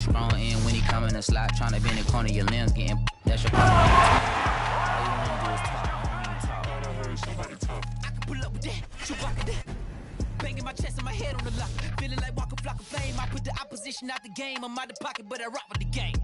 Strong in when he come in the slot, tryna bend the corner, your limbs getting. That's your corner. All you wanna do is talk. I don't even talk. I heard somebody talk. I can pull up with that, shoot rock with that. Banging my chest and my head on the lock. Feeling like Walker Flock of Flame. I put the opposition out the game. I'm out the pocket, but I rock with the game.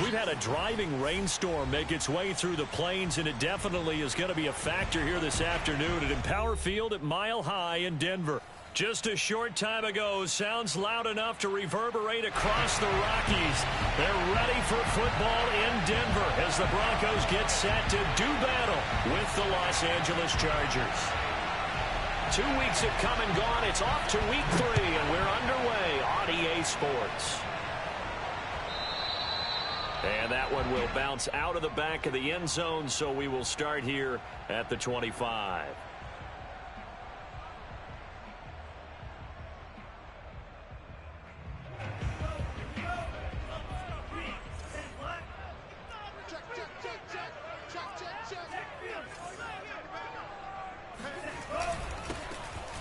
we've had a driving rainstorm make its way through the plains, and it definitely is going to be a factor here this afternoon at Empower Field at Mile High in Denver. Just a short time ago, sounds loud enough to reverberate across the Rockies. They're ready for football in Denver as the Broncos get set to do battle with the Los Angeles Chargers. 2 weeks have come and gone. It's off to week 3, and we're underway on EA Sports. And that one will bounce out of the back of the end zone, so we will start here at the 25.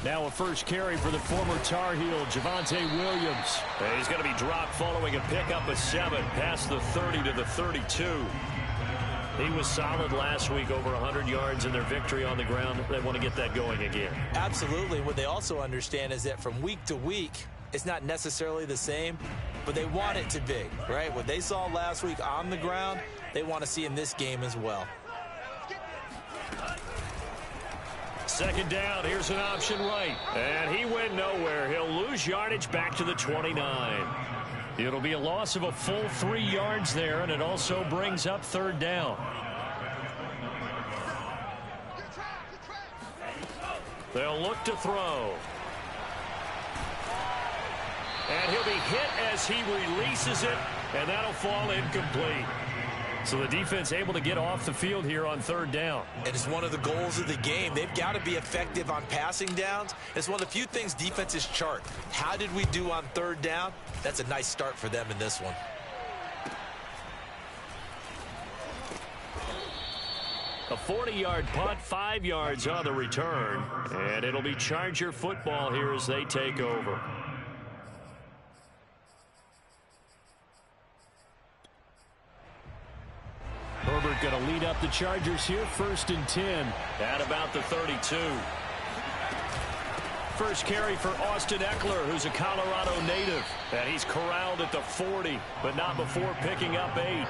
Now a first carry for the former Tar Heel, Javonte Williams. He's going to be dropped following a pickup of 7 past the 30 to the 32. He was solid last week, over 100 yards in their victory on the ground. They want to get that going again. Absolutely. What they also understand is that from week to week, it's not necessarily the same, but they want it to be, right? What they saw last week on the ground, they want to see in this game as well. Second down, here's an option right. And he went nowhere. He'll lose yardage back to the 29. It'll be a loss of a full 3 yards there, and it also brings up third down. They'll look to throw. And he'll be hit as he releases it, and that'll fall incomplete. So the defense able to get off the field here on third down. And it's one of the goals of the game. They've got to be effective on passing downs. It's one of the few things defenses chart. How did we do on third down? That's a nice start for them in this one. A 40-yard punt, 5 yards on the return. And it'll be Charger football here as they take over. Herbert going to lead up the Chargers here, 1st and 10 at about the 32. First carry for Austin Eckler, who's a Colorado native. And he's corralled at the 40, but not before picking up 8.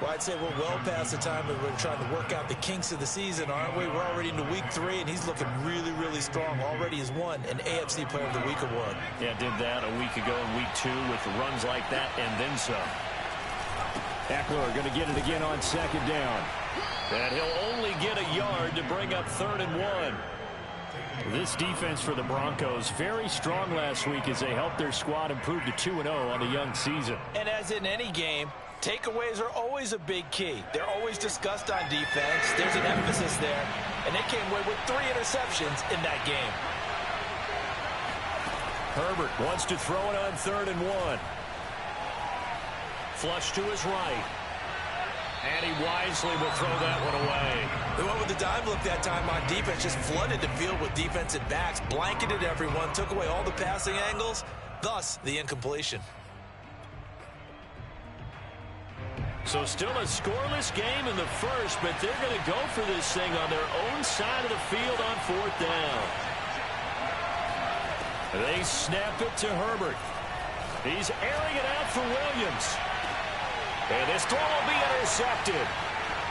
Well, I'd say we're well past the time that we're trying to work out the kinks of the season, aren't we? We're already into week 3, and he's looking really, really strong. Already has won an AFC Player of the Week award. Yeah, did that a week ago in week 2 with runs like that and then some. Eckler going to get it again on second down. And he'll only get a yard to bring up 3rd and 1. This defense for the Broncos, very strong last week as they helped their squad improve to 2-0 on the young season. And as in any game, takeaways are always a big key. They're always discussed on defense. There's an emphasis there. And they came away with 3 interceptions in that game. Herbert wants to throw it on 3rd and 1. Flush to his right. And he wisely will throw that one away. They went with the dime look that time on defense. Just flooded the field with defensive backs. Blanketed everyone. Took away all the passing angles. Thus, the incompletion. So still a scoreless game in the first, but they're going to go for this thing on their own side of the field on 4th down. They snap it to Herbert. He's airing it out for Williams. And this throw will be intercepted.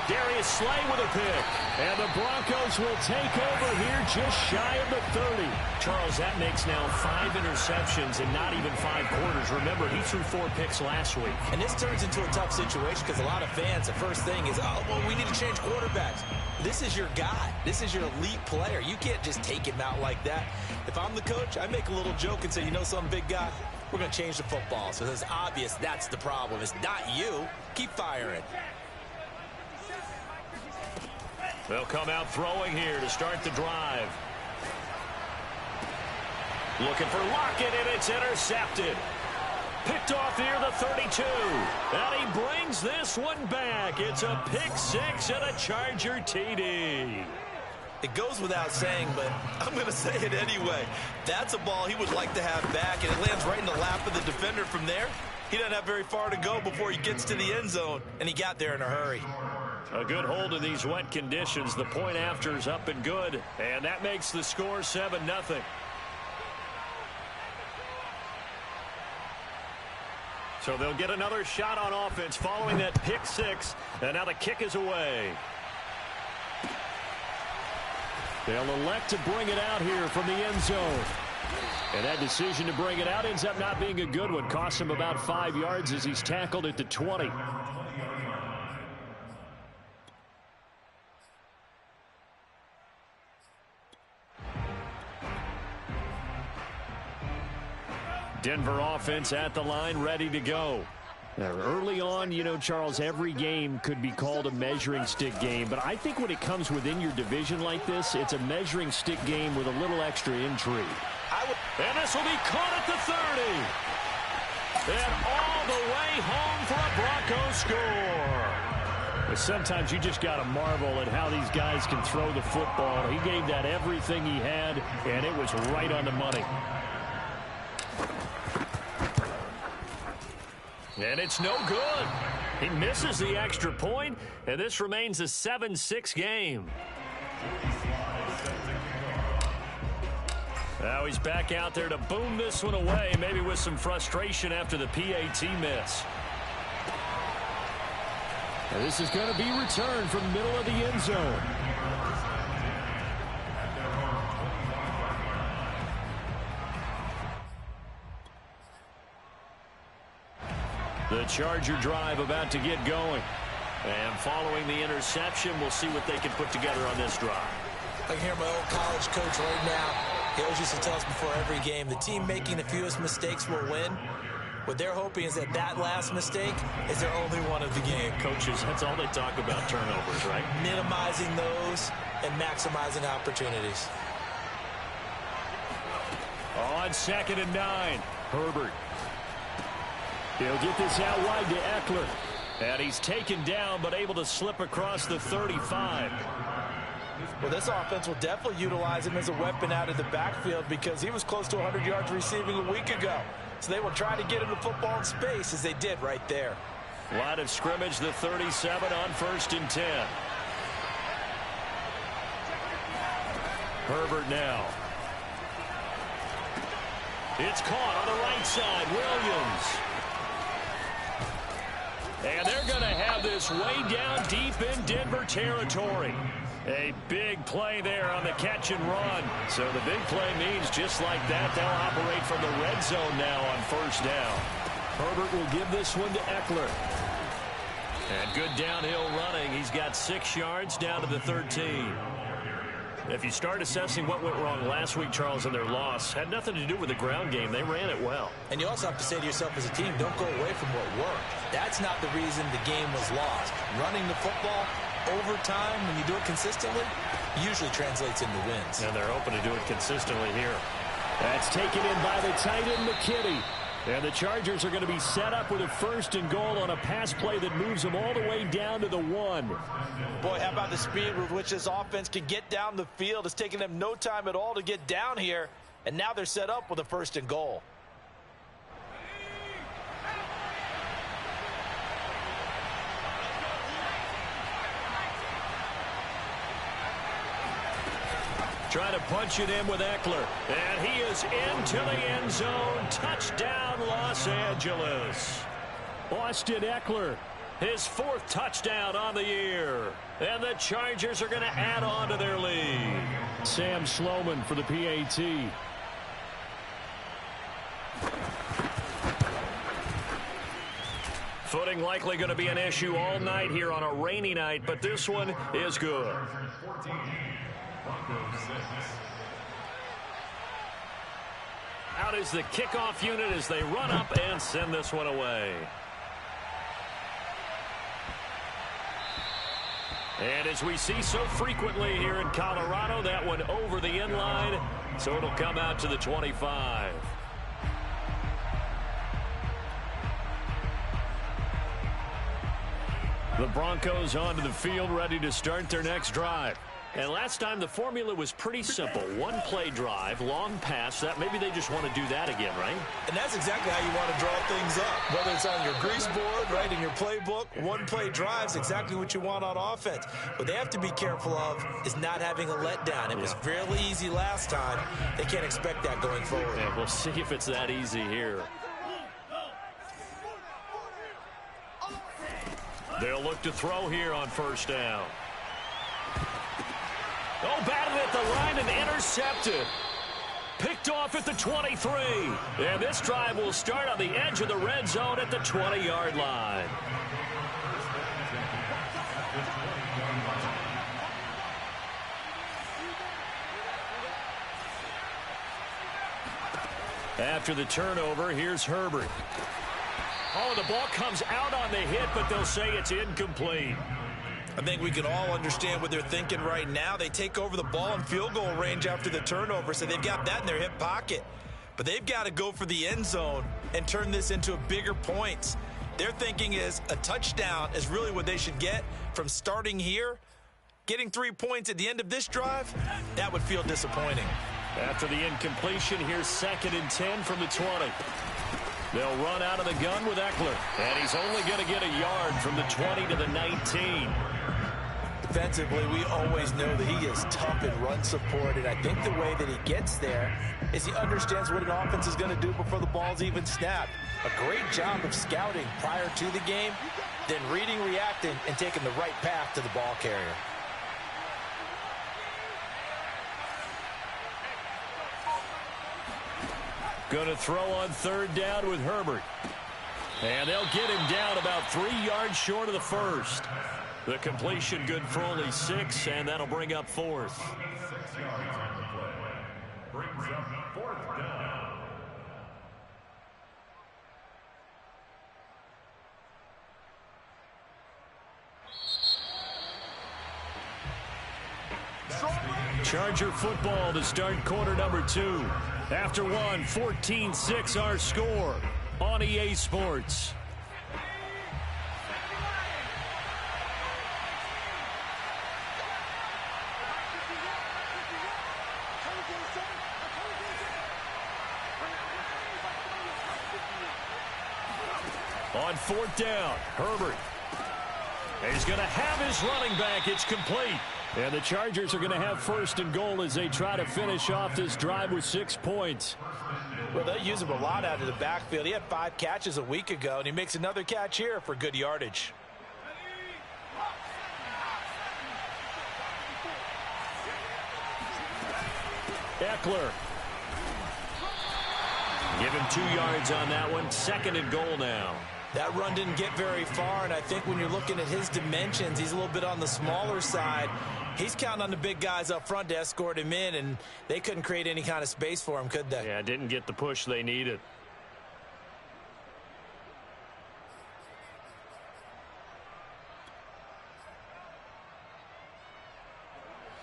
Darius Slay with a pick. And the Broncos will take over here just shy of the 30. Charles, that makes now 5 interceptions in not even 5 quarters. Remember, he threw 4 picks last week. And this turns into a tough situation because a lot of fans, the first thing is, oh, well, we need to change quarterbacks. This is your guy. This is your elite player. You can't just take him out like that. If I'm the coach, I make a little joke and say, you know something, big guy? We're going to change the football. So it's obvious that's the problem. It's not you. Keep firing. They'll come out throwing here to start the drive. Looking for Lockett, and it's intercepted. Picked off near the 32. And he brings this one back. It's a pick 6 and a Charger TD. It goes without saying, but I'm going to say it anyway. That's a ball he would like to have back, and it lands right in the lap of the defender from there. He doesn't have very far to go before he gets to the end zone, and he got there in a hurry. A good hold in these wet conditions. The point after is up and good, and that makes the score 7-0. So they'll get another shot on offense following that pick six. And now the kick is away. They'll elect to bring it out here from the end zone. And that decision to bring it out ends up not being a good one. Costs him about 5 yards as he's tackled at the 20. Denver offense at the line, ready to go. Now, early on, you know, Charles, every game could be called a measuring stick game. But I think when it comes within your division like this, it's a measuring stick game with a little extra intrigue. And this will be caught at the 30. And all the way home for a Broncos score. But sometimes you just got to marvel at how these guys can throw the football. He gave that everything he had, and it was right on the money. And it's no good. He misses the extra point, and this remains a 7-6 game. Now he's back out there to boom this one away, maybe with some frustration after the PAT miss. And this is going to be returned from the middle of the end zone. The Charger drive about to get going. And following the interception, we'll see what they can put together on this drive. I can hear my old college coach right now. He always used to tell us before every game, the team making the fewest mistakes will win. What they're hoping is that that last mistake is their only one of the game. Coaches, that's all they talk about, turnovers, right? Minimizing those and maximizing opportunities. On 2nd and 9, Herbert. He'll get this out wide to Eckler. And he's taken down, but able to slip across the 35. Well, this offense will definitely utilize him as a weapon out of the backfield because he was close to 100 yards receiving a week ago. So they will try to get him the football in space as they did right there. Line of scrimmage, the 37 on 1st and 10. Herbert now. It's caught on the right side. Williams. And they're going to have this way down deep in Denver territory. A big play there on the catch and run. So the big play means just like that, they'll operate from the red zone now on 1st down. Herbert will give this one to Eckler. And good downhill running. He's got 6 yards down to the 13. If you start assessing what went wrong last week, Charles, in their loss, had nothing to do with the ground game. They ran it well. And you also have to say to yourself as a team, don't go away from what worked. That's not the reason the game was lost. Running the football over time, when you do it consistently, usually translates into wins. And they're open to do it consistently here. That's taken in by the tight end, McKinney. And the Chargers are going to be set up with a 1st and goal on a pass play that moves them all the way down to the 1. Boy, how about the speed with which this offense can get down the field? It's taken them no time at all to get down here. And now they're set up with a 1st and goal. Trying to punch it in with Eckler. And he is into the end zone. Touchdown, Los Angeles. Austin Eckler, his 4th touchdown on the year. And the Chargers are going to add on to their lead. Sam Sloman for the PAT. Footing likely going to be an issue all night here on a rainy night, but this one is good. Out is the kickoff unit as they run up and send this one away. And as we see so frequently here in Colorado, that one over the end line, so it'll come out to the 25. The Broncos onto the field, ready to start their next drive. And last time the formula was pretty simple. 1-play drive, long pass. That maybe they just want to do that again, right? And that's exactly how you want to draw things up. Whether it's on your grease board, right, in your playbook, 1-play drive's exactly what you want on offense. What they have to be careful of is not having a letdown. It was fairly easy last time. They can't expect that going forward. And we'll see if it's that easy here. They'll look to throw here on first down. Oh, batted at the line and intercepted. Picked off at the 23. And this drive will start on the edge of the red zone at the 20-yard line. After the turnover, here's Herbert. Oh, the ball comes out on the hit, but they'll say it's incomplete. I think we can all understand what they're thinking right now. They take over the ball in field goal range after the turnover, so they've got that in their hip pocket. But they've got to go for the end zone and turn this into a bigger points. Their thinking is a touchdown is really what they should get from starting here. Getting 3 points at the end of this drive, that would feel disappointing. After the incompletion, here's 2nd and 10 from the 20. They'll run out of the gun with Eckler. And he's only going to get a yard from the 20 to the 19. Defensively, we always know that he is tough in run support, and I think the way that he gets there is he understands what an offense is going to do before the ball's even snapped. A great job of scouting prior to the game, then reading, reacting, and taking the right path to the ball carrier. Going to throw on 3rd down with Herbert. And they'll get him down about 3 yards short of the first. The completion good for only 6, and that'll bring up 4th. 6 yards on the play. Brings up 4th down. Charger football to start quarter number 2. After one, 14-6 our score on EA Sports. On 4th down, Herbert. He's going to have his running back. It's complete. And the Chargers are going to have 1st and goal as they try to finish off this drive with 6 points. Well, they use him a lot out of the backfield. He had 5 catches a week ago, and he makes another catch here for good yardage. Eckler. Give him 2 yards on that one. 2nd and goal now. That run didn't get very far, and I think when you're looking at his dimensions, he's a little bit on the smaller side. He's counting on the big guys up front to escort him in, and they couldn't create any kind of space for him, could they? Yeah, didn't get the push they needed.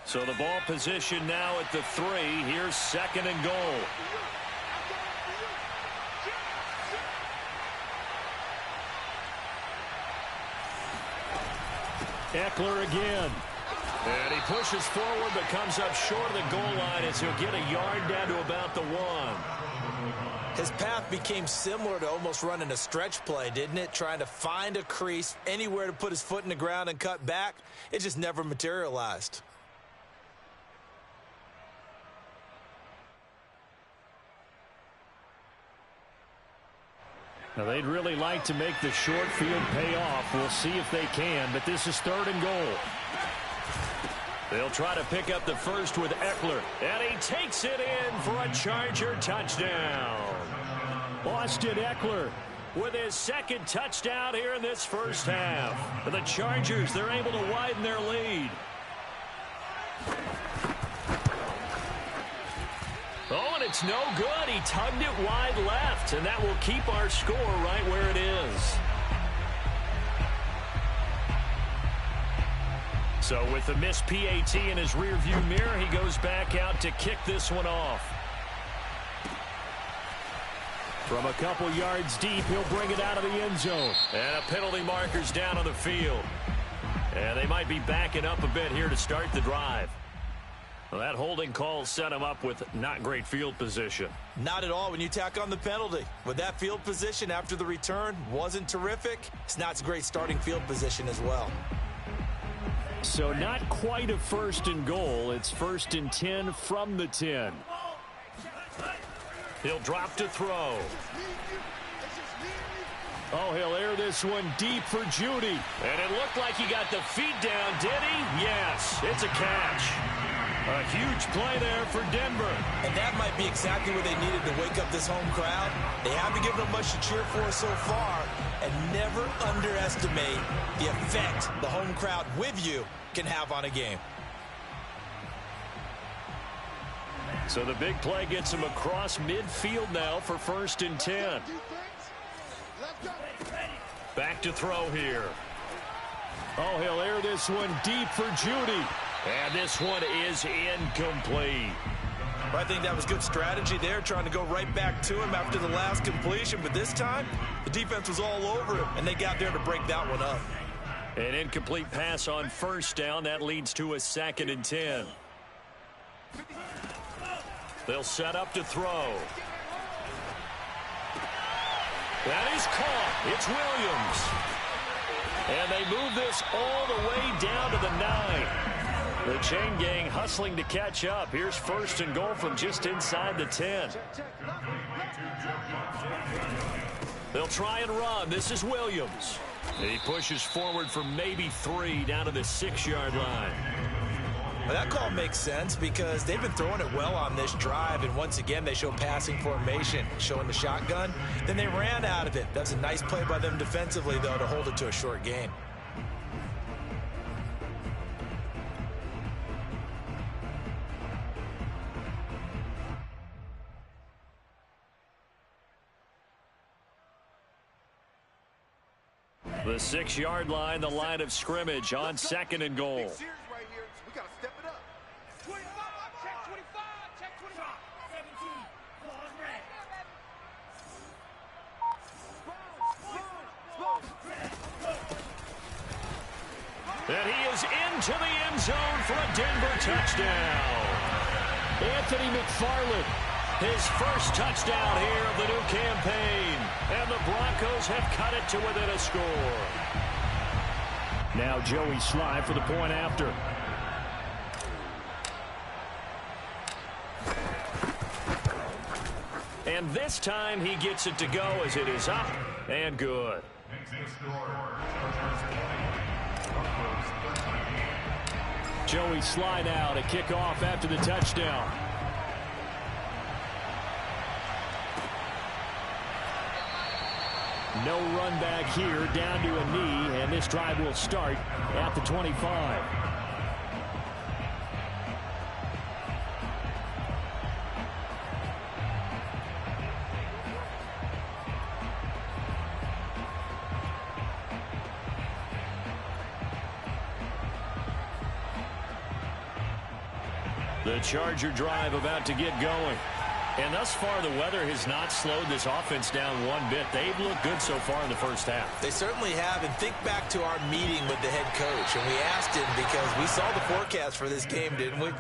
So the ball position now at the 3. Here's 2nd and goal. Eckler again. And he pushes forward but comes up short of the goal line as he'll get a yard down to about the 1. His path became similar to almost running a stretch play, didn't it? Trying to find a crease, anywhere to put his foot in the ground and cut back. It just never materialized. Now, they'd really like to make the short field pay off. We'll see if they can, but this is 3rd and goal. They'll try to pick up the first with Eckler, and he takes it in for a Charger touchdown. Austin Eckler with his 2nd touchdown here in this first half. The Chargers, they're able to widen their lead. Oh, and it's no good. He tugged it wide left, and that will keep our score right where it is. So with the missed PAT in his rearview mirror, he goes back out to kick this one off. From a couple yards deep, he'll bring it out of the end zone. And a penalty marker's down on the field. And they might be backing up a bit here to start the drive. Well, that holding call set him up with not great field position. Not at all when you tack on the penalty. With that field position after the return wasn't terrific, it's not a great starting field position as well. So not quite a 1st and goal. It's 1st and 10 from the 10. He'll drop to throw. Oh, he'll air this one deep for Judy. And it looked like he got the feet down, did he? Yes, it's a catch. A huge play there for Denver. And that might be exactly what they needed to wake up this home crowd. They haven't given them much to cheer for so far. And never underestimate the effect the home crowd with you can have on a game. So the big play gets him across midfield now for 1st and 10. Back to throw here. Oh, he'll air this one deep for Judy. And this one is incomplete. I think that was good strategy there, trying to go right back to him after the last completion. But this time, the defense was all over him, and they got there to break that one up. An incomplete pass on 1st down. That leads to a 2nd and 10. They'll set up to throw. That is caught. It's Williams. And they move this all the way down to the 9. The chain gang hustling to catch up. Here's 1st and goal from just inside the 10. They'll try and run. This is Williams. He pushes forward for maybe 3 down to the 6-yard line. Well, that call makes sense because they've been throwing it well on this drive, and once again they show passing formation, showing the shotgun. Then they ran out of it. That's a nice play by them defensively, though, to hold it to a short gain. The 6-yard line, the line of scrimmage on 2nd and goal. And he is into the end zone for a Denver touchdown. Anthony McFarland, his first touchdown here of the new campaign. And the Broncos have cut it to within a score. Now Joey Sly for the point after. And this time he gets it to go as it is up and good. Joey Sly now to kick off after the touchdown. No run back here, down to a knee, and this drive will start at the 25. The Charger drive about to get going. And thus far, the weather has not slowed this offense down one bit. They've looked good so far in the first half. They certainly have. And think back to our meeting with the head coach. And we asked him because we saw the forecast for this game, didn't we?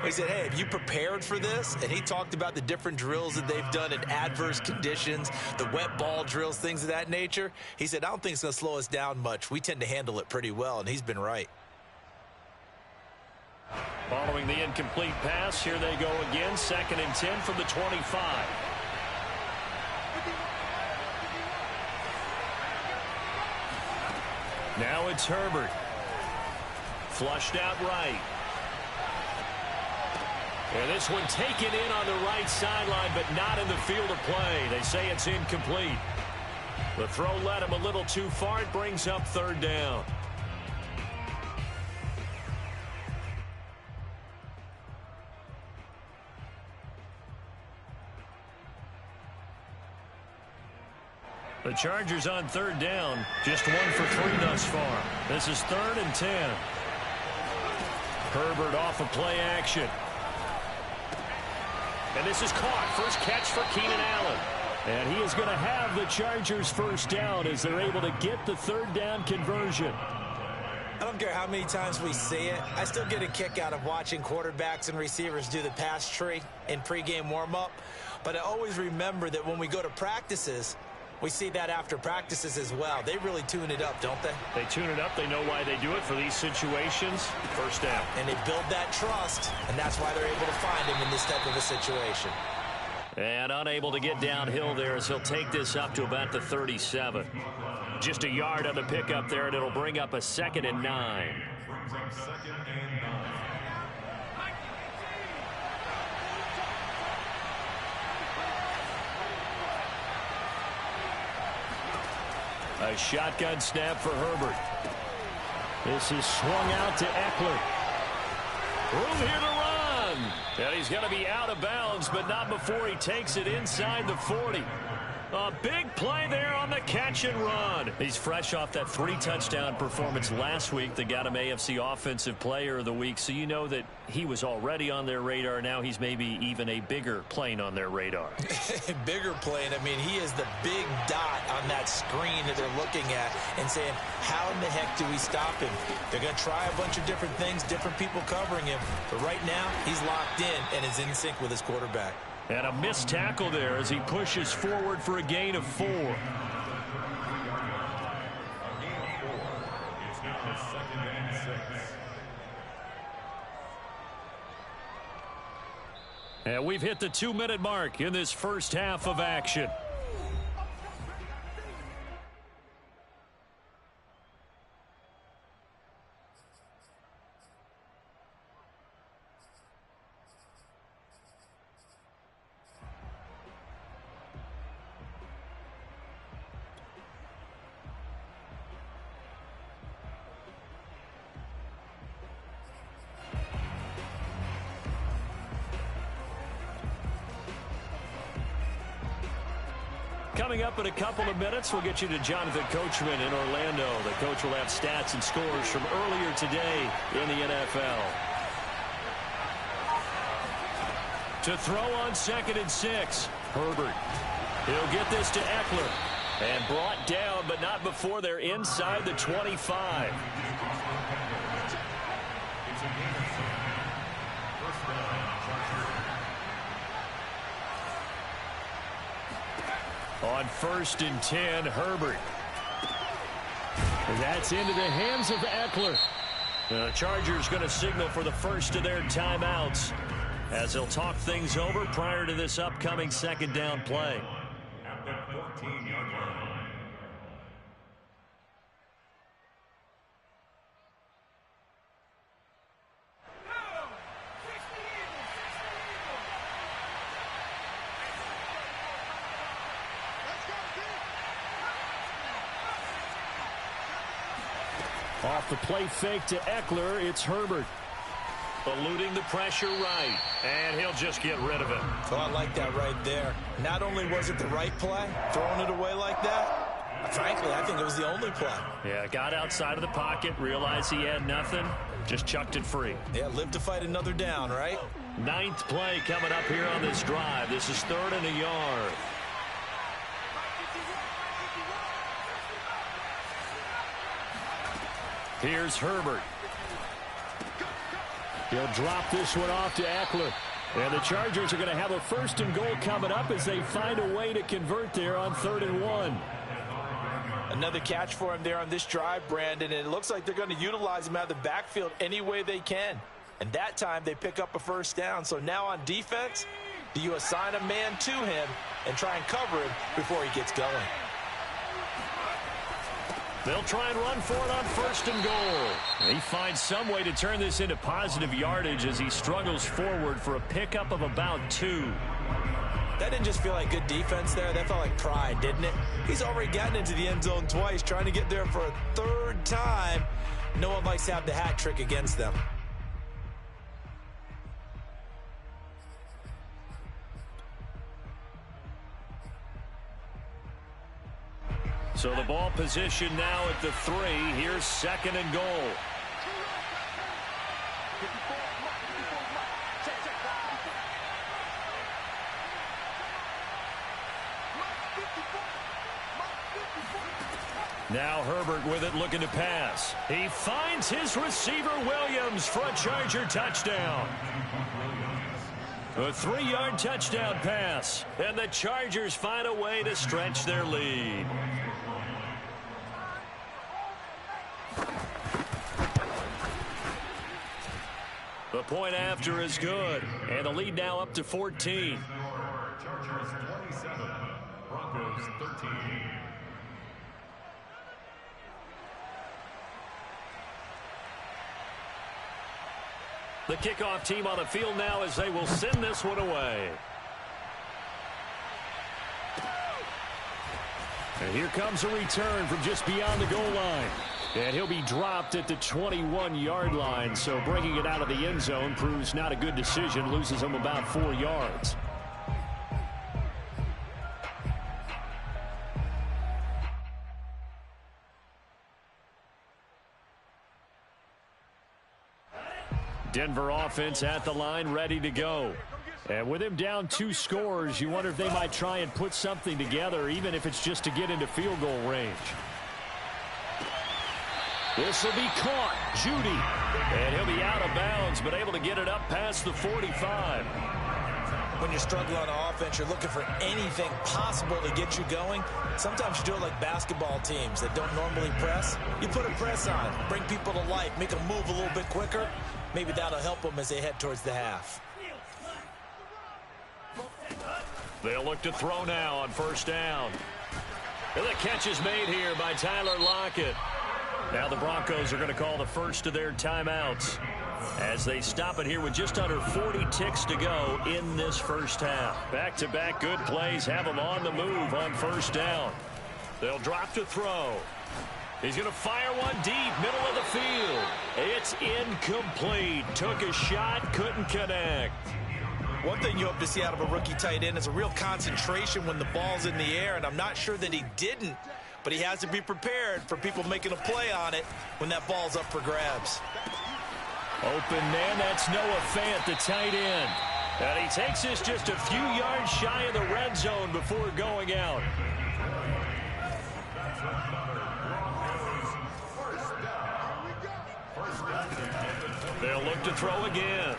We said, hey, have you prepared for this? And he talked about the different drills that they've done in adverse conditions, the wet ball drills, things of that nature. He said, I don't think it's going to slow us down much. We tend to handle it pretty well, and he's been right. Following the incomplete pass, here they go again. 2nd and 10 from the 25. Now it's Herbert. Flushed out right. And this one taken in on the right sideline, but not in the field of play. They say it's incomplete. The throw led him a little too far. It brings up 3rd down. The Chargers on 3rd down, just 1 for 3 thus far. This is 3rd and 10. Herbert off of play action. And this is caught. First catch for Keenan Allen. And he is going to have the Chargers first down as they're able to get the 3rd down conversion. I don't care how many times we see it. I still get a kick out of watching quarterbacks and receivers do the pass tree in pregame warm-up. But I always remember that when we go to practices, we see that after practices as well. They really tune it up, don't they? They tune it up. They know why they do it for these situations. First down. And they build that trust, and that's why they're able to find him in this type of a situation. And unable to get downhill there as he'll take this up to about the 37. Just a yard on the pickup there, and it'll bring up a 2nd and 9. Brings up 2nd and 9. A shotgun snap for Herbert. This is swung out to Eckler. Room here to run. And he's going to be out of bounds, but not before he takes it inside the 40. A big play there on the catch and run. He's fresh off that 3-touchdown performance last week that got him AFC Offensive Player of the Week, so you know that he was already on their radar. Now he's maybe even a bigger plane on their radar. Bigger plane. I mean, he is the big dot on that screen that they're looking at and saying, how in the heck do we stop him? They're going to try a bunch of different things, different people covering him. But right now, he's locked in and is in sync with his quarterback. And a missed tackle there as he pushes forward for a gain of 4. It's now 2nd and 6. And we've hit the 2-minute mark in this first half of action. Coming up in a couple of minutes, we'll get you to Jonathan Coachman in Orlando. The coach will have stats and scores from earlier today in the NFL. To throw on 2nd and 6, Herbert. He'll get this to Eckler. And brought down, but not before they're inside the 25. On 1st and 10, Herbert. That's into the hands of Eckler. The Chargers going to signal for the first of their timeouts as they'll talk things over prior to this upcoming 2nd down play. At the 14-yard line. Off the play fake to Eckler, it's Herbert. Eluding the pressure right, and he'll just get rid of it. Oh, I like that right there. Not only was it the right play, throwing it away like that, frankly, I think it was the only play. Yeah, got outside of the pocket, realized he had nothing, just chucked it free. Yeah, live to fight another down, right? 9th play coming up here on this drive. This is 3rd and a yard. Here's Herbert. He'll drop this one off to Eckler. And the Chargers are going to have a 1st and goal coming up as they find a way to convert there on 3rd and 1. Another catch for him there on this drive, Brandon, and it looks like they're going to utilize him out of the backfield any way they can. And that time they pick up a 1st down. So now on defense, do you assign a man to him and try and cover him before he gets going? They'll try and run for it on 1st and goal. He finds some way to turn this into positive yardage as he struggles forward for a pickup of about 2. That didn't just feel like good defense there. That felt like pride, didn't it? He's already gotten into the end zone twice, trying to get there for a 3rd time. No one likes to have the hat trick against them. So the ball position now at the 3. Here's 2nd and goal. Now Herbert with it, looking to pass. He finds his receiver Williams for a Charger touchdown. A 3-yard touchdown pass. And the Chargers find a way to stretch their lead. The point after is good. And the lead now up to 14. Chargers 27, Broncos 13. The kickoff team on the field now as they will send this one away. And here comes a return from just beyond the goal line. And he'll be dropped at the 21-yard line. So bringing it out of the end zone proves not a good decision. Loses him about 4 yards. Denver offense at the line, ready to go. And with him down 2 scores, you wonder if they might try and put something together, even if it's just to get into field goal range. This will be caught. Judy. And he'll be out of bounds, but able to get it up past the 45. When you're struggling on offense, you're looking for anything possible to get you going. Sometimes you do it like basketball teams that don't normally press. You put a press on, bring people to life, make them move a little bit quicker. Maybe that'll help them as they head towards the half. They'll look to throw now on first down. And the catch is made here by Tyler Lockett. Now the Broncos are going to call the first of their timeouts as they stop it here with just under 40 ticks to go in this first half. Back-to-back good plays have them on the move on first down. They'll drop to throw. He's going to fire one deep, middle of the field. It's incomplete. Took a shot, couldn't connect. One thing you hope to see out of a rookie tight end is a real concentration when the ball's in the air, and I'm not sure that he didn't, but he has to be prepared for people making a play on it when that ball's up for grabs. Open man, that's Noah Fant, the tight end. And he takes this just a few yards shy of the red zone before going out. They'll look to throw again.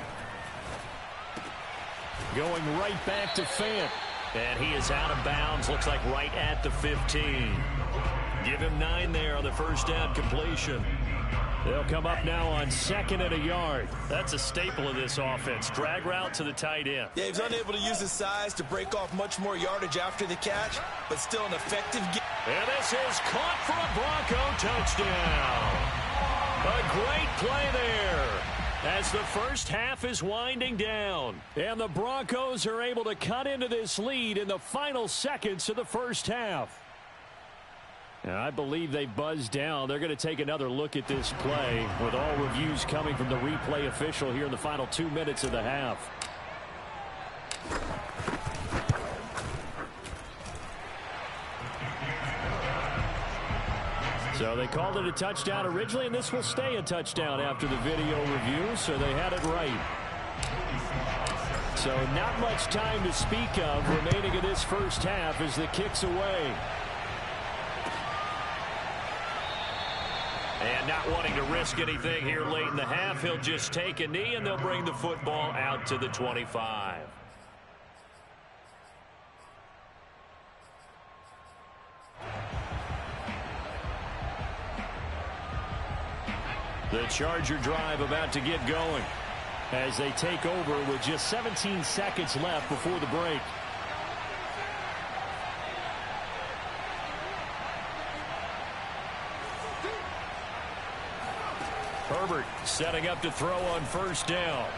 Going right back to Fant. And he is out of bounds. Looks like right at the 15. Give him 9 there on the first down completion. They'll come up now on 2nd and a yard. That's a staple of this offense. Drag route to the tight end. Yeah, he's unable to use his size to break off much more yardage after the catch, but still an effective game. And this is caught for a Bronco touchdown. A great play there as the first half is winding down. And the Broncos are able to cut into this lead in the final seconds of the first half. And I believe they buzzed down. They're going to take another look at this play with all reviews coming from the replay official here in the final 2 minutes of the half. So they called it a touchdown originally, and this will stay a touchdown after the video review, so they had it right. So not much time to speak of remaining in this first half as the kick's away. And not wanting to risk anything here late in the half, he'll just take a knee, and they'll bring the football out to the 25. The Charger drive about to get going as they take over with just 17 seconds left before the break. Herbert setting up to throw on first down.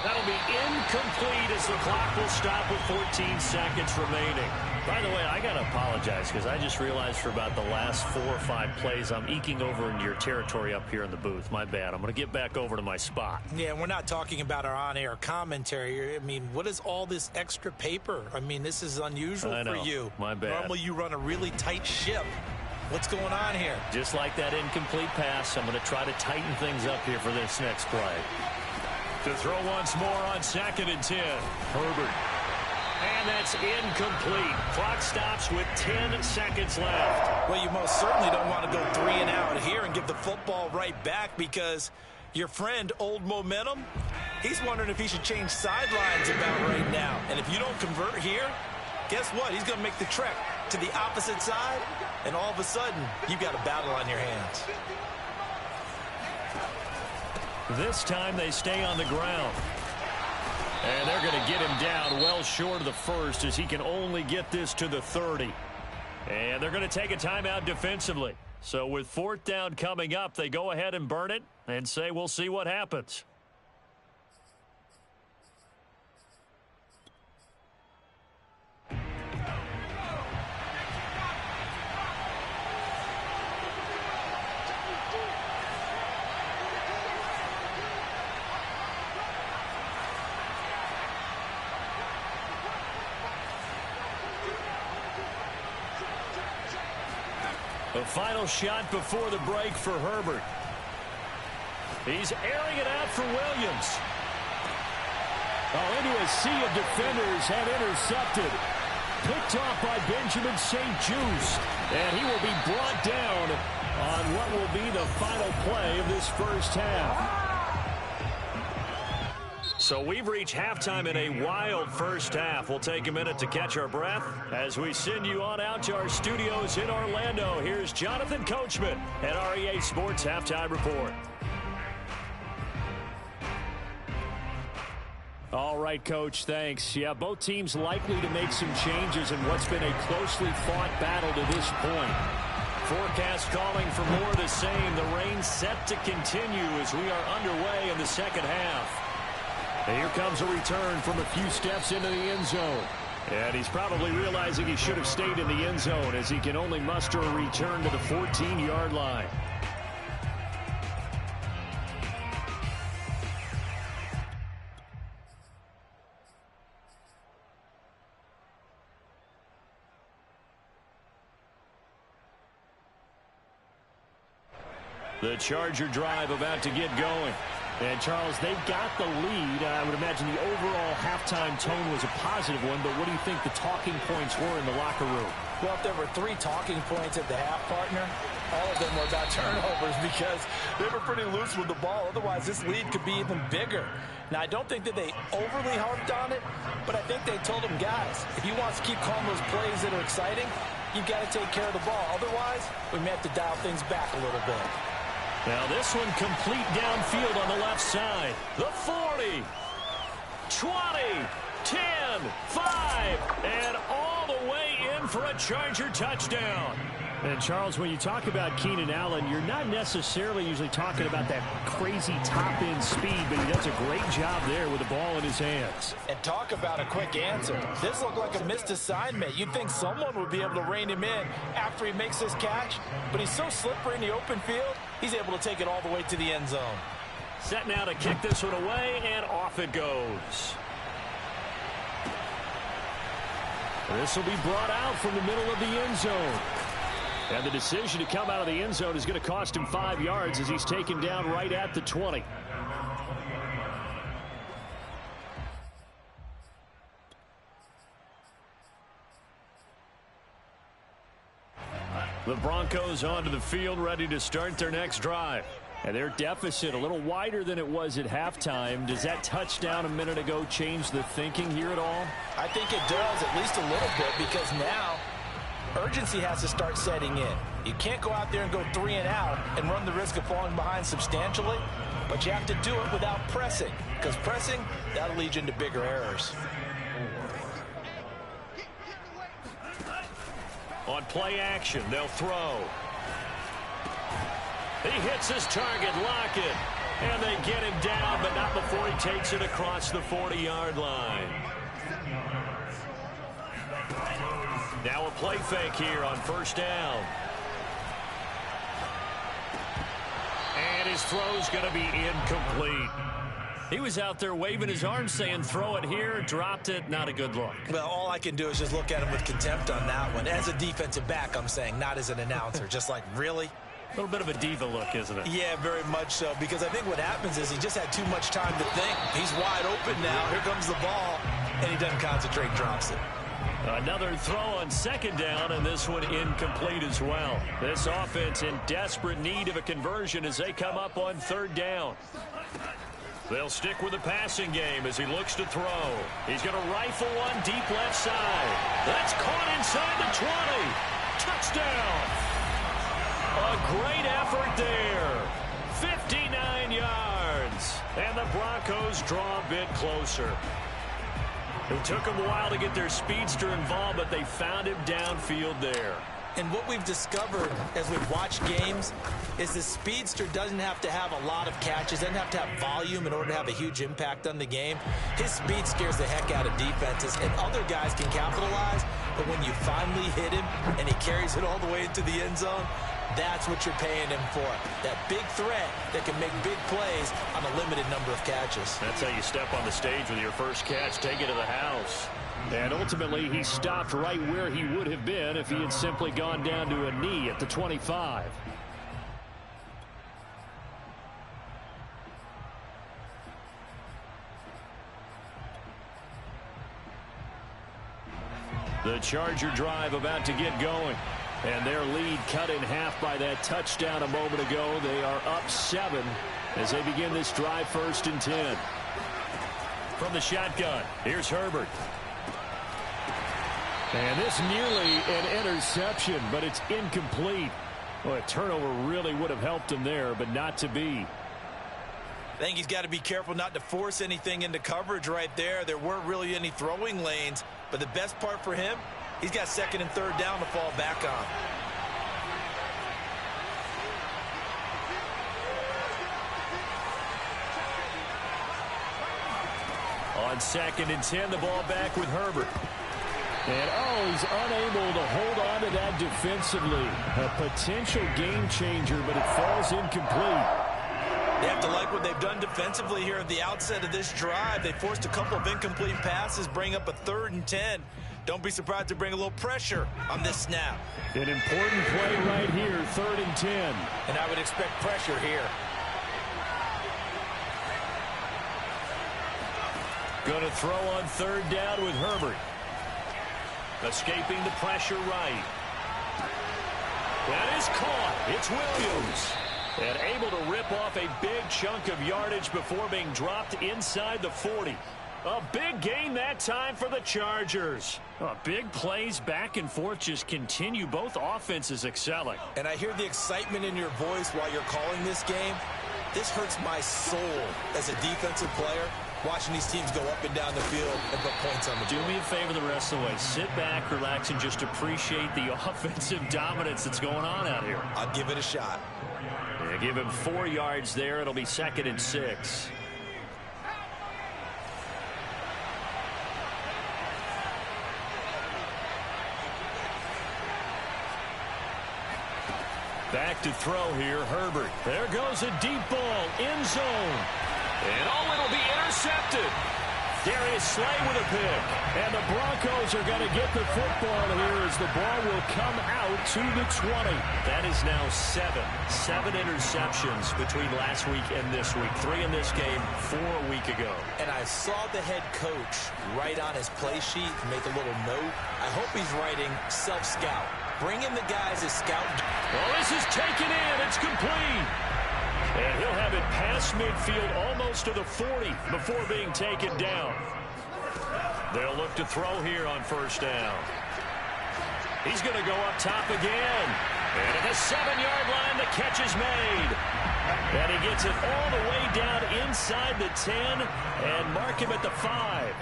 That'll be incomplete as the clock will stop with 14 seconds remaining. By the way, I got to apologize because I just realized for about the last 4 or 5 plays I'm eking over into your territory up here in the booth. My bad. I'm going to get back over to my spot. Yeah, we're not talking about our on-air commentary. I mean, what is all this extra paper? I mean, this is unusual for you. My bad. Normally you run a really tight ship. What's going on here? Just like that incomplete pass, I'm going to try to tighten things up here for this next play. To throw once more on 2nd and 10. Herbert. And that's incomplete. Clock stops with 10 seconds left. Well, you most certainly don't want to go 3 and out here and give the football right back because your friend, Old Momentum, he's wondering if he should change sidelines about right now. And if you don't convert here, guess what? He's going to make the trek to the opposite side, and all of a sudden, you've got a battle on your hands. This time they stay on the ground. And they're going to get him down well short of the first as he can only get this to the 30. And they're going to take a timeout defensively. So with fourth down coming up, they go ahead and burn it and say we'll see what happens. The final shot before the break for Herbert. He's airing it out for Williams. Oh, into a sea of defenders and intercepted. Picked off by Benjamin St-Juste. And he will be brought down on what will be the final play of this first half. So we've reached halftime in a wild first half. We'll take a minute to catch our breath as we send you on out to our studios in Orlando. Here's Jonathan Coachman at REA Sports Halftime Report. All right, Coach, thanks. Yeah, both teams likely to make some changes in what's been a closely fought battle to this point. Forecast calling for more of the same. The rain set to continue as we are underway in the second half. And here comes a return from a few steps into the end zone. And he's probably realizing he should have stayed in the end zone as he can only muster a return to the 14-yard line. The Charger drive about to get going. And, Charles, they've got the lead. I would imagine the overall halftime tone was a positive one, but what do you think the talking points were in the locker room? Well, if there were 3 talking points at the half, partner, all of them were about turnovers because they were pretty loose with the ball. Otherwise, this lead could be even bigger. Now, I don't think that they overly harped on it, but I think they told them, guys, if you want to keep calling those plays that are exciting, you've got to take care of the ball. Otherwise, we may have to dial things back a little bit. Now this one complete downfield on the left side. The 40, 20, 10, 5, and all the way in for a Charger touchdown. And, Charles, when you talk about Keenan Allen, you're not necessarily usually talking about that crazy top-end speed, but he does a great job there with the ball in his hands. And talk about a quick answer. This looked like a missed assignment. You'd think someone would be able to rein him in after he makes this catch, but he's so slippery in the open field, he's able to take it all the way to the end zone. Set now to kick this one away, and off it goes. This will be brought out from the middle of the end zone. And the decision to come out of the end zone is going to cost him 5 yards as he's taken down right at the 20. The Broncos onto the field, ready to start their next drive. And their deficit a little wider than it was at halftime. Does that touchdown a minute ago change the thinking here at all? I think it does, at least a little bit, because now urgency has to start setting in. You can't go out there and go 3 and out and run the risk of falling behind substantially, but you have to do it without pressing, because pressing, that'll lead you into bigger errors. On play action, they'll throw. He hits his target, Lockett, and they get him down, but not before he takes it across the 40-yard line. Now a play fake here on first down. And his throw's going to be incomplete. He was out there waving his arms saying, throw it here, dropped it, not a good look. Well, all I can do is just look at him with contempt on that one. As a defensive back, I'm saying, not as an announcer. Just like, really? A little bit of a diva look, isn't it? Yeah, very much so, because I think what happens is he just had too much time to think. He's wide open now. Here comes the ball, and he doesn't concentrate, drops it. Another throw on second down, and this one incomplete as well. This offense in desperate need of a conversion as they come up on third down. They'll stick with the passing game as he looks to throw. He's going to rifle one deep left side. That's caught inside the 20. Touchdown. A great effort there. 59 yards. And the Broncos draw a bit closer. It took them a while to get their speedster involved, but they found him downfield there. And what we've discovered as we've watched games is the speedster doesn't have to have a lot of catches, doesn't have to have volume in order to have a huge impact on the game. His speed scares the heck out of defenses, and other guys can capitalize, but when you finally hit him and he carries it all the way into the end zone, that's what you're paying him for. That big threat that can make big plays on a limited number of catches. That's how you step on the stage with your first catch, take it to the house. And ultimately, he stopped right where he would have been if he had simply gone down to a knee at the 25. The Charger drive about to get going. And their lead cut in half by that touchdown a moment ago. They are up 7 as they begin this drive 1st and 10. From the shotgun, here's Herbert. And this nearly an interception, but it's incomplete. Well, a turnover really would have helped him there, but not to be. I think he's got to be careful not to force anything into coverage right there. There weren't really any throwing lanes, but the best part for him, he's got 2nd and 3rd down to fall back on. On 2nd and 10, the ball back with Herbert. And, he's unable to hold on to that defensively. A potential game changer, but it falls incomplete. They have to like what they've done defensively here at the outset of this drive. They forced a couple of incomplete passes, bring up a 3rd and 10. Don't be surprised to bring a little pressure on this snap. An important play right here, 3rd and 10. And I would expect pressure here. Going to throw on 3rd down with Herbert. Escaping the pressure right. That is caught. It's Williams. And able to rip off a big chunk of yardage before being dropped inside the 40. A big gain that time for the Chargers. Big plays back and forth just continue. Both offenses excelling. And I hear the excitement in your voice while you're calling this game. This hurts my soul as a defensive player, watching these teams go up and down the field and put points on the board. Do me a favor the rest of the way. Sit back, relax, and just appreciate the offensive dominance that's going on out here. I'll give it a shot. Yeah, give him 4 yards there. It'll be 2nd and 6. Back to throw here, Herbert. There goes a deep ball, end zone. And it'll be intercepted. Darius Slay with a pick. And the Broncos are going to get the football here as the ball will come out to the 20. That is now 7 interceptions between last week and this week. 3 in this game, 4 a week ago. And I saw the head coach write on his play sheet, make a little note. I hope he's writing self-scout. Bring in the guys as scout. Well, this is taken in. It's complete. And he'll have it past midfield almost to the 40 before being taken down. They'll look to throw here on 1st down. He's going to go up top again. And at the 7-yard line, the catch is made. And he gets it all the way down inside the 10 and mark him at the 5.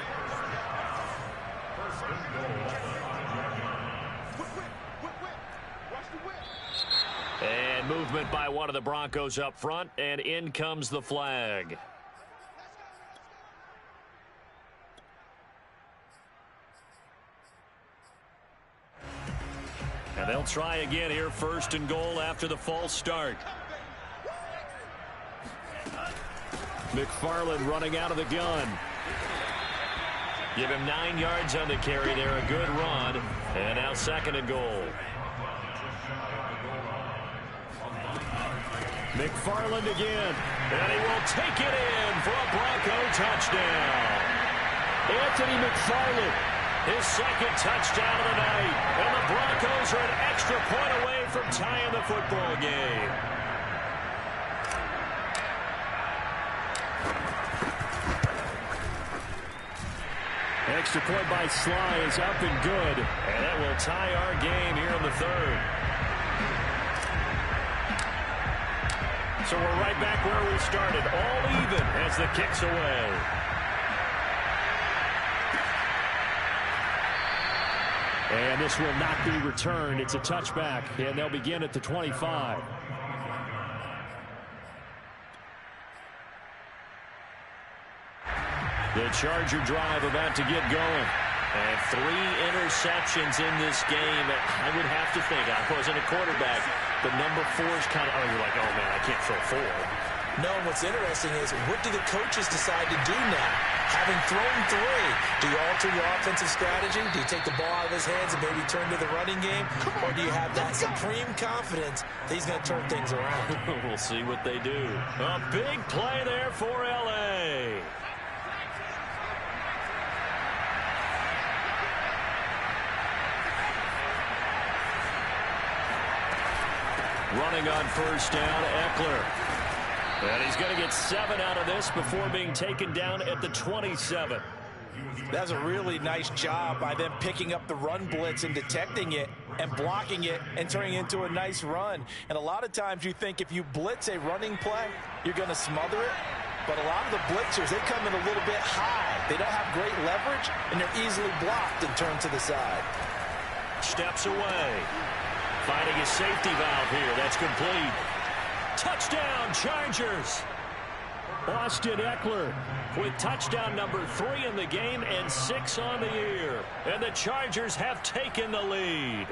And movement by one of the Broncos up front, and in comes the flag. And they'll try again here, 1st and goal after the false start. McFarland running out of the gun. Give him 9 yards on the carry there, a good run. And now 2nd and goal. McFarland again, and he will take it in for a Bronco touchdown. Anthony McFarland, his 2nd touchdown of the night, and the Broncos are an extra point away from tying the football game. Extra point by Sly is up and good, and that will tie our game here in the 3rd. So we're right back where we started, all even as the kick's away. And this will not be returned. It's a touchback, and they'll begin at the 25. The Charger drive about to get going. And 3 interceptions in this game. I would have to think, I wasn't a quarterback, but number 4 is kind of, you're like, oh, man, I can't throw 4. No, and what's interesting is, what do the coaches decide to do now? Having thrown 3, do you alter your offensive strategy? Do you take the ball out of his hands and maybe turn to the running game? Or do you have that supreme confidence that he's going to turn things around? We'll see what they do. A big play there for L.A. Running on first down, Eckler. And he's going to get 7 out of this before being taken down at the 27. That's a really nice job by them picking up the run blitz and detecting it and blocking it and turning it into a nice run. And a lot of times you think if you blitz a running play, you're going to smother it. But a lot of the blitzers, they come in a little bit high. They don't have great leverage, and they're easily blocked and turned to the side. Steps away. Finding his safety valve here. That's complete. Touchdown, Chargers. Austin Eckler With touchdown number 3 in the game and 6 on the year. And the Chargers have taken the lead.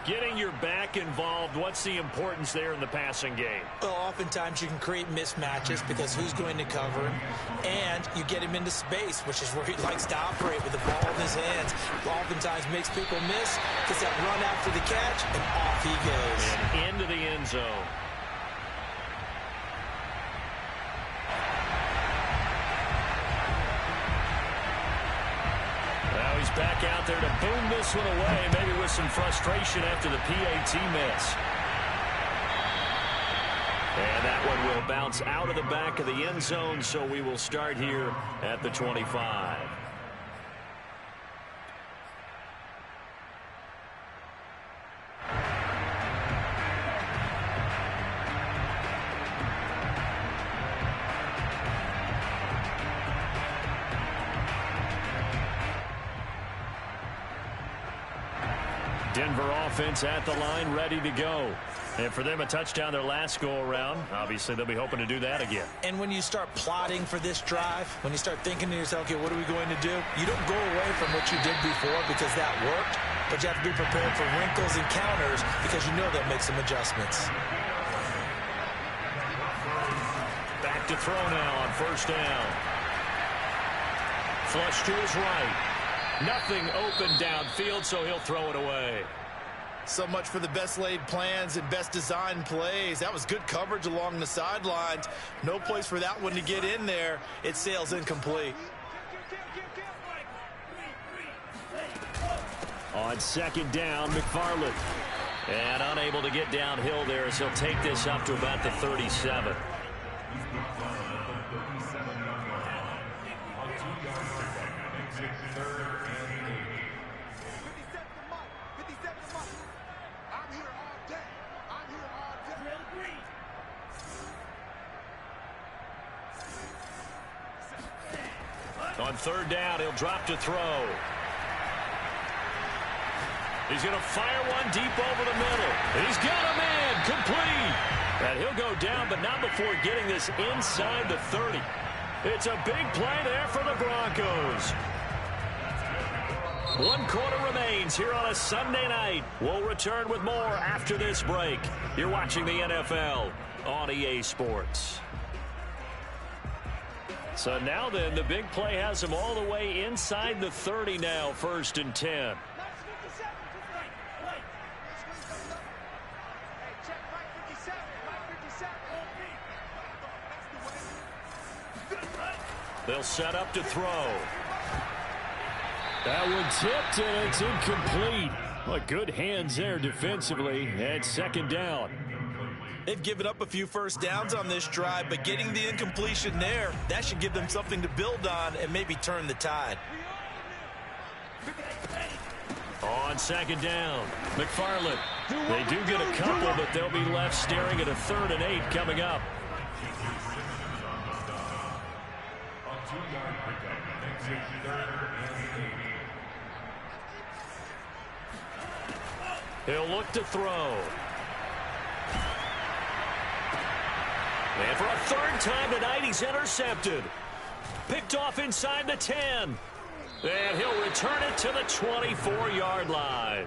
Getting your back involved, what's the importance there in the passing game? Well, oftentimes you can create mismatches because who's going to cover him, and you get him into space, which is where he likes to operate with the ball in his hands. Oftentimes makes people miss, gets that run after the catch, and off he goes. And into the end zone. Now he's back out there to boom this one away, maybe with some frustration after the PAT miss. And that one will bounce out of the back of the end zone, so we will start here at the 25. Denver offense at the line, ready to go. And for them, a touchdown their last go-around. Obviously, they'll be hoping to do that again. And when you start plotting for this drive, when you start thinking to yourself, okay, what are we going to do? You don't go away from what you did before because that worked, but you have to be prepared for wrinkles and counters because you know they'll make some adjustments. Back to throw now on first down. Flush to his right. Nothing open downfield, so he'll throw it away. So much for the best laid plans and best designed plays. That was good coverage along the sidelines. No place for that one to get in there. It sails incomplete. On second down, McFarland. And unable to get downhill there as he'll take this up to about the 37. On third down, he'll drop to throw. He's going to fire one deep over the middle. He's got a man complete. And he'll go down, but not before getting this inside the 30. It's a big play there for the Broncos. 1 quarter remains here on a Sunday night. We'll return with more after this break. You're watching the NFL on EA Sports. So now then, the big play has him all the way inside the 30 now, 1st and 10. They'll set up to throw. That one tipped, and it's incomplete. Well, good hands there defensively at second down. They've given up a few first downs on this drive, but getting the incompletion there, that should give them something to build on and maybe turn the tide. On second down, McFarland. They do get a couple, but they'll be left staring at a 3rd and 8 coming up. He'll look to throw. And for a third time tonight, he's intercepted. Picked off inside the 10. And he'll return it to the 24-yard line.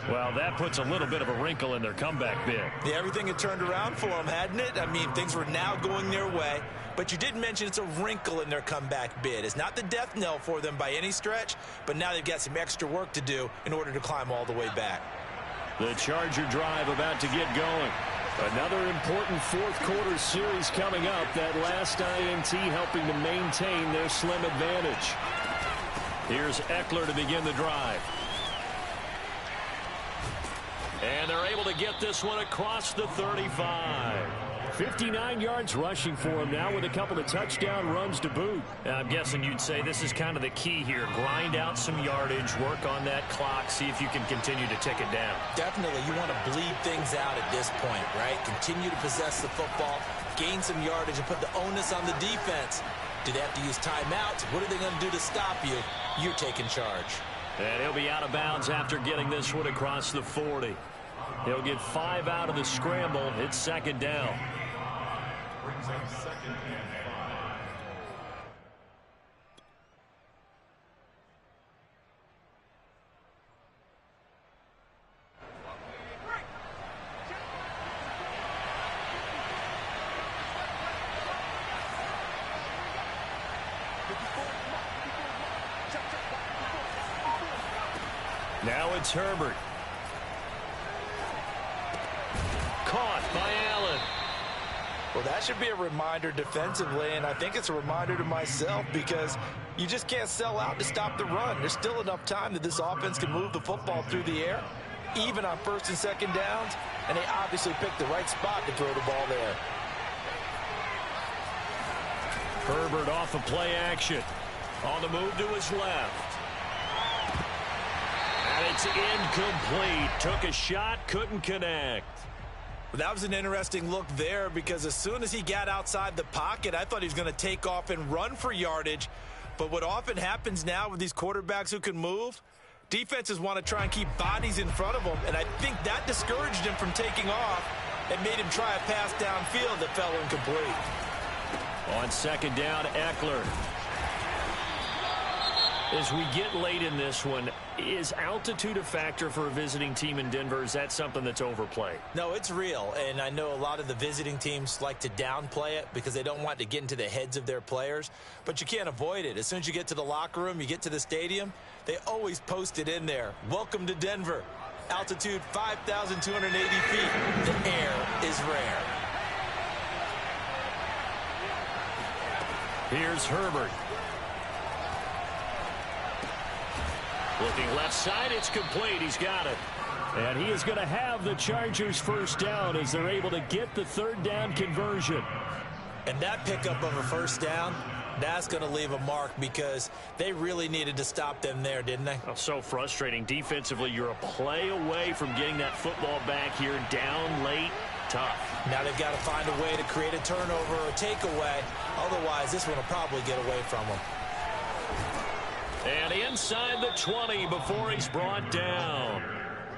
Well, that puts a little bit of a wrinkle in their comeback bid. Yeah, everything had turned around for them, hadn't it? I mean, things were now going their way. But you did mention it's a wrinkle in their comeback bid. It's not the death knell for them by any stretch, but now they've got some extra work to do in order to climb all the way back. The Charger drive about to get going. Another important fourth-quarter series coming up. That last INT helping to maintain their slim advantage. Here's Eckler to begin the drive. And they're able to get this one across the 35. 59 yards rushing for him now with a couple of touchdown runs to boot. I'm guessing you'd say this is kind of the key here. Grind out some yardage, work on that clock, see if you can continue to tick it down. Definitely, you want to bleed things out at this point, right? Continue to possess the football, gain some yardage, and put the onus on the defense. Do they have to use timeouts? What are they going to do to stop you? You're taking charge. And he'll be out of bounds after getting this one across the 40. He'll get 5 out of the scramble. It's second down. Brings up second and 5. Now it's Herbert. Caught by Allen. Well, that should be a reminder defensively, and I think it's a reminder to myself because you just can't sell out to stop the run. There's still enough time that this offense can move the football through the air, even on first and second downs, and they obviously picked the right spot to throw the ball there. Herbert off of play action. On the move to his left. And it's incomplete. Took a shot, couldn't connect. That was an interesting look there because as soon as he got outside the pocket, I thought he was going to take off and run for yardage. But what often happens now with these quarterbacks who can move, defenses want to try and keep bodies in front of them, and I think that discouraged him from taking off and made him try a pass downfield that fell incomplete. On second down, Eckler. As we get late in this one, is altitude a factor for a visiting team in Denver? Is that something that's overplayed? No, it's real, and I know a lot of the visiting teams like to downplay it because they don't want to get into the heads of their players, but you can't avoid it. As soon as you get to the locker room, you get to the stadium, they always post it in there. Welcome to Denver. Altitude 5,280 feet. The air is rare. Here's Herbert. Looking left side, it's complete. He's got it. And he is going to have the Chargers first down as they're able to get the third down conversion. And that pickup of a first down, that's going to leave a mark because they really needed to stop them there, didn't they? Oh, so frustrating. Defensively, you're a play away from getting that football back here. Down late, tough. Now they've got to find a way to create a turnover or a takeaway. Otherwise, this one will probably get away from them. And inside the 20 before he's brought down.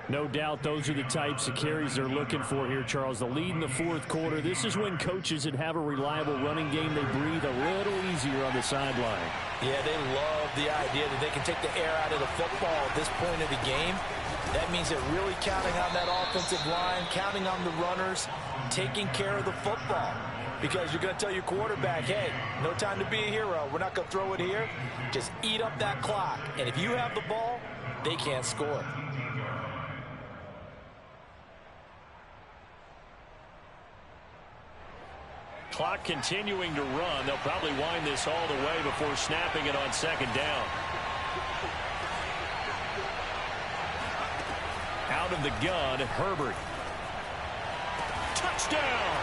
No doubt those are the types of carries they're looking for here, Charles. The lead in the fourth quarter. This is when coaches that have a reliable running game, they breathe a little easier on the sideline. Yeah, they love the idea that they can take the air out of the football at this point of the game. That means they're really counting on that offensive line, counting on the runners, taking care of the football. Because you're going to tell your quarterback, hey, no time to be a hero. We're not going to throw it here. Just eat up that clock. And if you have the ball, they can't score. Clock continuing to run. They'll probably wind this all the way before snapping it on second down. Out of the gun, Herbert. Touchdown!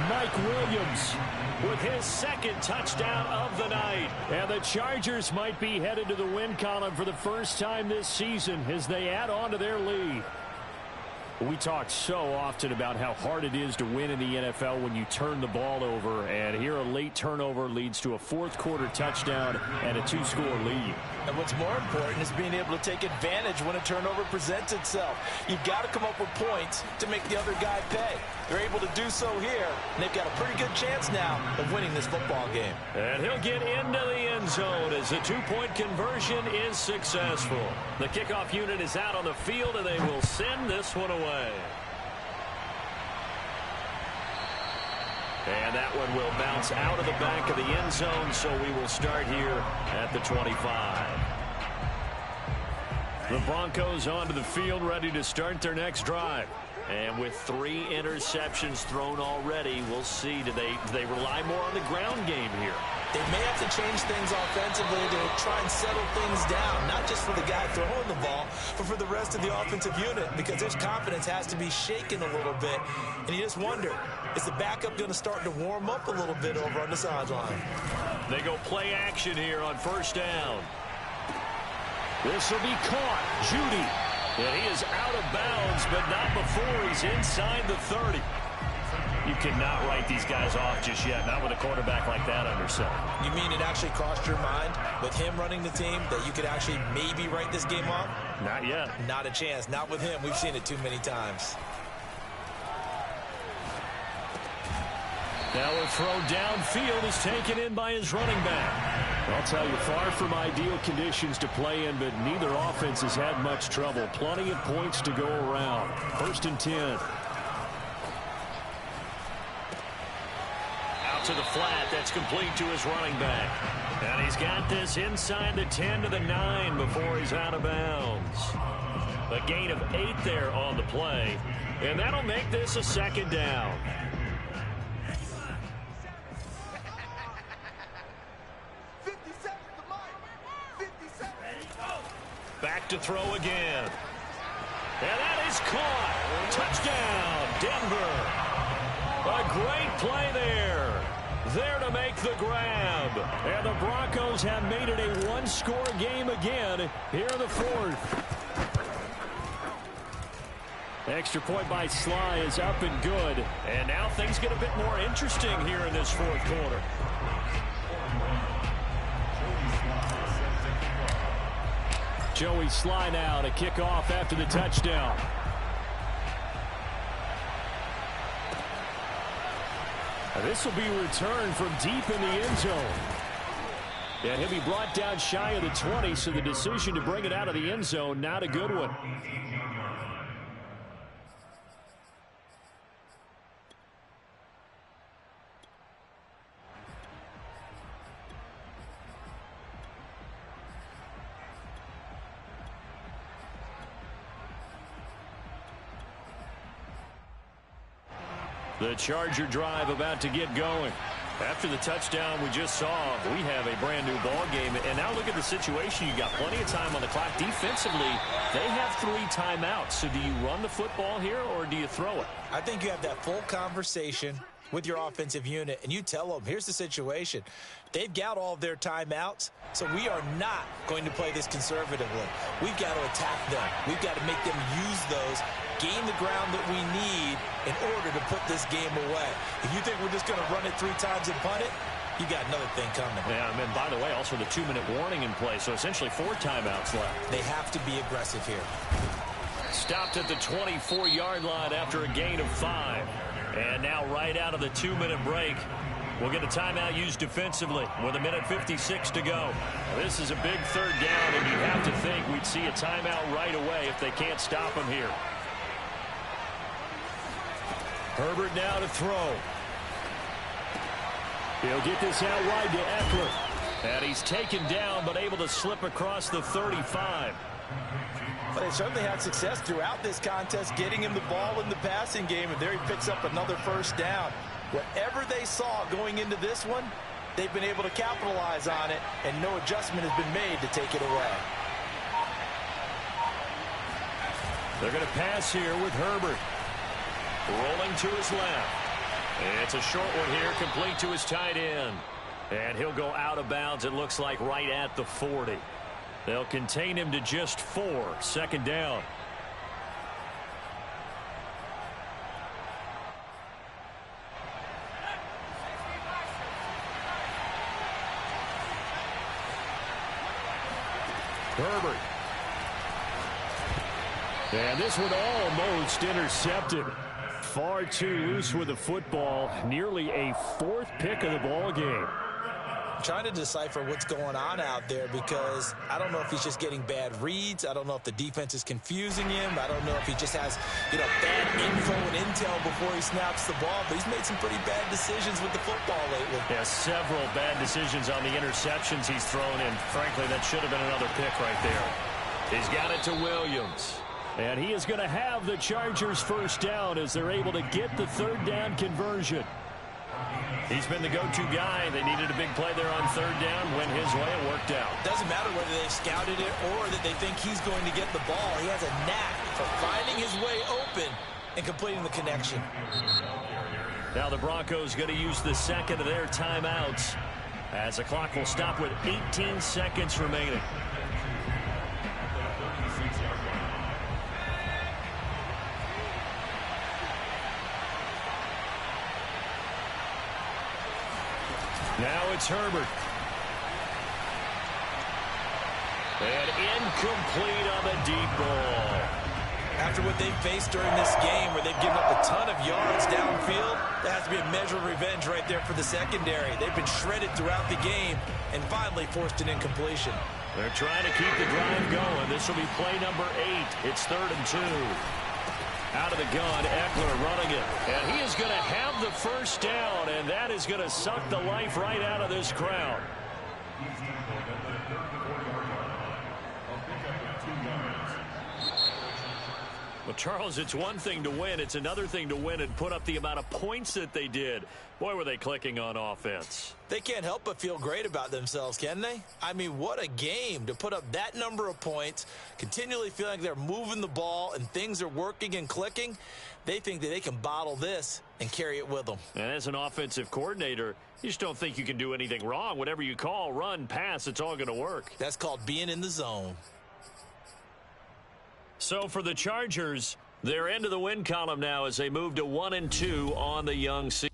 Mike Williams with his second touchdown of the night. And the Chargers might be headed to the win column for the first time this season as they add on to their lead. We talk so often about how hard it is to win in the NFL when you turn the ball over, and here a late turnover leads to a fourth-quarter touchdown and a two-score lead. And what's more important is being able to take advantage when a turnover presents itself. You've got to come up with points to make the other guy pay. They're able to do so here, and they've got a pretty good chance now of winning this football game. And he'll get into the end zone as the two-point conversion is successful. The kickoff unit is out on the field, and they will send this one away. And that one will bounce out of the back of the end zone, so we will start here at the 25. The Broncos onto the field, ready to start their next drive. And with 3 interceptions thrown already, we'll see. Do they rely more on the ground game here? They may have to change things offensively to try and settle things down, not just for the guy throwing the ball, but for the rest of the offensive unit, because his confidence has to be shaken a little bit. And you just wonder, is the backup going to start to warm up a little bit over on the sideline? They go play action here on first down. This will be caught. Judy. And he is out of bounds, but not before he's inside the 30. You cannot write these guys off just yet, not with a quarterback like that under center. You mean it actually crossed your mind with him running the team that you could actually maybe write this game off? Not yet. Not a chance. Not with him. We've seen it too many times. Now a throw downfield is taken in by his running back. I'll tell you, far from ideal conditions to play in, but neither offense has had much trouble. Plenty of points to go around. 1st and 10. Out to the flat. That's complete to his running back. And he's got this inside the 10 to the 9 before he's out of bounds. A gain of 8 there on the play. And that'll make this a 2nd down. Back to throw again. And that is caught. Touchdown, Denver. A great play there. There to make the grab. And the Broncos have made it a one-score game again here in the 4th. Extra point by Sly is up and good. And now things get a bit more interesting here in this 4th quarter. Joey Sly now to kick off after the touchdown. This will be returned from deep in the end zone. And he'll be brought down shy of the 20, so the decision to bring it out of the end zone, not a good one. The Charger drive about to get going. After the touchdown we just saw, we have a brand new ball game. And now look at the situation. You got plenty of time on the clock. Defensively, they have 3 timeouts. So do you run the football here or do you throw it? I think you have that full conversation with your offensive unit, and you tell them, here's the situation. They've got all of their timeouts, so we are not going to play this conservatively. We've got to attack them. We've got to make them use those, gain the ground that we need in order to put this game away. If you think we're just going to run it 3 times and punt it, you got another thing coming. Yeah, and by the way, also the 2-minute warning in play, so essentially 4 timeouts left. They have to be aggressive here. Stopped at the 24-yard line after a gain of 5. And now right out of the 2-minute break, we'll get a timeout used defensively with 1:56 to go. This is a big 3rd down, and you'd have to think we'd see a timeout right away if they can't stop him here. Herbert now to throw. He'll get this out wide to Eckler. And he's taken down, but able to slip across the 35. But they certainly had success throughout this contest, getting him the ball in the passing game, and there he picks up another 1st down. Whatever they saw going into this one, they've been able to capitalize on it, and no adjustment has been made to take it away. They're going to pass here with Herbert. Rolling to his left. It's a short one here, complete to his tight end. And he'll go out of bounds, it looks like, right at the 40. They'll contain him to just 4. 2nd down. Herbert. And this one almost intercepted. Far too loose with the football. Nearly a fourth pick of the ball game. Trying to decipher what's going on out there because I don't know if he's just getting bad reads. I don't know if the defense is confusing him. I don't know if he just has, bad info and intel before he snaps the ball. But he's made some pretty bad decisions with the football lately. Yeah, several bad decisions on the interceptions he's thrown in. Frankly, that should have been another pick right there. He's got it to Williams. And he is going to have the Chargers first down as they're able to get the third down conversion. He's been the go-to guy. They needed a big play there on third down. Went his way. It worked out. Doesn't matter whether they've scouted it or that they think he's going to get the ball. He has a knack for finding his way open and completing the connection. Now the Broncos going to use the second of their timeouts as the clock will stop with 18 seconds remaining. Now it's Herbert. And incomplete on the deep ball. After what they've faced during this game where they've given up a ton of yards downfield, there has to be a measure of revenge right there for the secondary. They've been shredded throughout the game and finally forced an incompletion. They're trying to keep the drive going. This will be play number 8. It's 3rd and 2. Out of the gun, Eckler running it. And he is going to have the first down, and that is going to suck the life right out of this crowd. Well, Charles, it's one thing to win. It's another thing to win and put up the amount of points that they did. Boy, were they clicking on offense. They can't help but feel great about themselves, can they? I mean, what a game to put up that number of points, continually feeling like they're moving the ball and things are working and clicking. They think that they can bottle this and carry it with them. And as an offensive coordinator, you just don't think you can do anything wrong. Whatever you call, run, pass, it's all going to work. That's called being in the zone. So for the Chargers, they're into the win column now as they move to 1-2 on the young season.